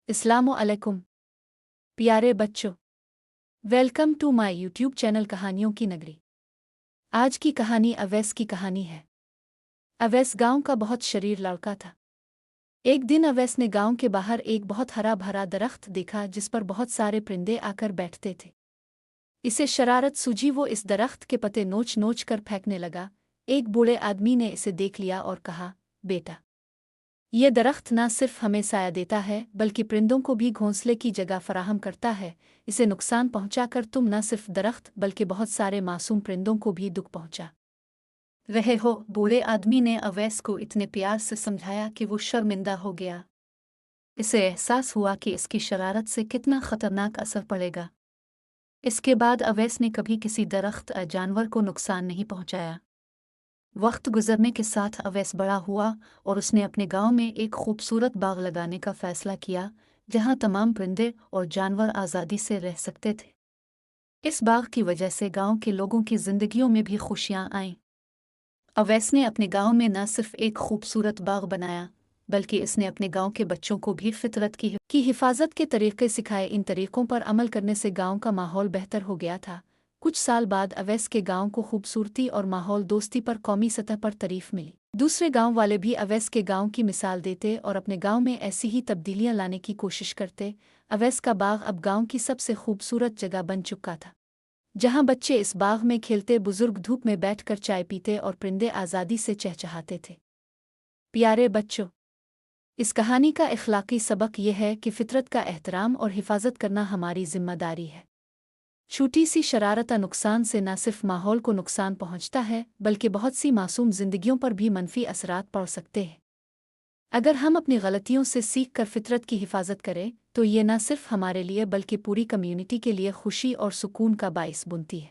अस्सलामुअलैकुम प्यारे बच्चों, welcome to my YouTube channel कहानियों की नगरी। आज की कहानी अवैस की कहानी है। अवैस गांव का बहुत शरीर लड़का था। एक दिन अवैस ने गांव के बाहर एक बहुत हरा भरा दरख्त देखा जिस पर बहुत सारे परिंदे आकर बैठते थे। इसे शरारत सूझी, वो इस दरख्त के पत्ते नोच नोच कर फेंकने लगा। एक बूढ़े आदमी ने इसे देख लिया और कहा, बेटा, ये दरख्त न सिर्फ हमें साया देता है बल्कि परिंदों को भी घोंसले की जगह फराहम करता है। इसे नुकसान पहुंचाकर तुम न सिर्फ दरख्त बल्कि बहुत सारे मासूम परिंदों को भी दुख पहुंचा रहे हो। बूढ़े आदमी ने अवैस को इतने प्यार से समझाया कि वो शर्मिंदा हो गया। इसे एहसास हुआ कि इसकी शरारत से कितना खतरनाक असर पड़ेगा। इसके बाद अवैस ने कभी किसी दरख्त या जानवर को नुकसान नहीं पहुंचाया। वक्त गुजरने के साथ अवैस बड़ा हुआ और उसने अपने गांव में एक खूबसूरत बाग लगाने का फैसला किया जहां तमाम परिंदे और जानवर आज़ादी से रह सकते थे। इस बाग की वजह से गांव के लोगों की जिंदगियों में भी खुशियां आईं। अवैस ने अपने गांव में न सिर्फ एक खूबसूरत बाग बनाया बल्कि इसने अपने गांव के बच्चों को भी फितरत की हिफाजत के तरीके सिखाए। इन तरीकों पर अमल करने से गांव का माहौल बेहतर हो गया था। कुछ साल बाद अवैस के गांव को खूबसूरती और माहौल दोस्ती पर कौमी सतह पर तारीफ मिली। दूसरे गांव वाले भी अवैस के गांव की मिसाल देते और अपने गांव में ऐसी ही तब्दीलियां लाने की कोशिश करते। अवैस का बाग अब गांव की सबसे खूबसूरत जगह बन चुका था, जहां बच्चे इस बाग में खेलते, बुजुर्ग धूप में बैठकर चाय पीते और परिंदे आज़ादी से चहचहाते थे। प्यारे बच्चों, इस कहानी का इखलाकी सबक यह है कि फितरत का एहतराम और हिफाजत करना हमारी जिम्मेदारी है। छोटी सी शरारत नुकसान से न सिर्फ माहौल को नुकसान पहुंचता है बल्कि बहुत सी मासूम जिंदगियों पर भी मनफी असरात पड़ सकते हैं। अगर हम अपनी गलतियों से सीख कर फितरत की हिफाजत करें तो ये न सिर्फ हमारे लिए बल्कि पूरी कम्युनिटी के लिए खुशी और सुकून का बाइस बनती है।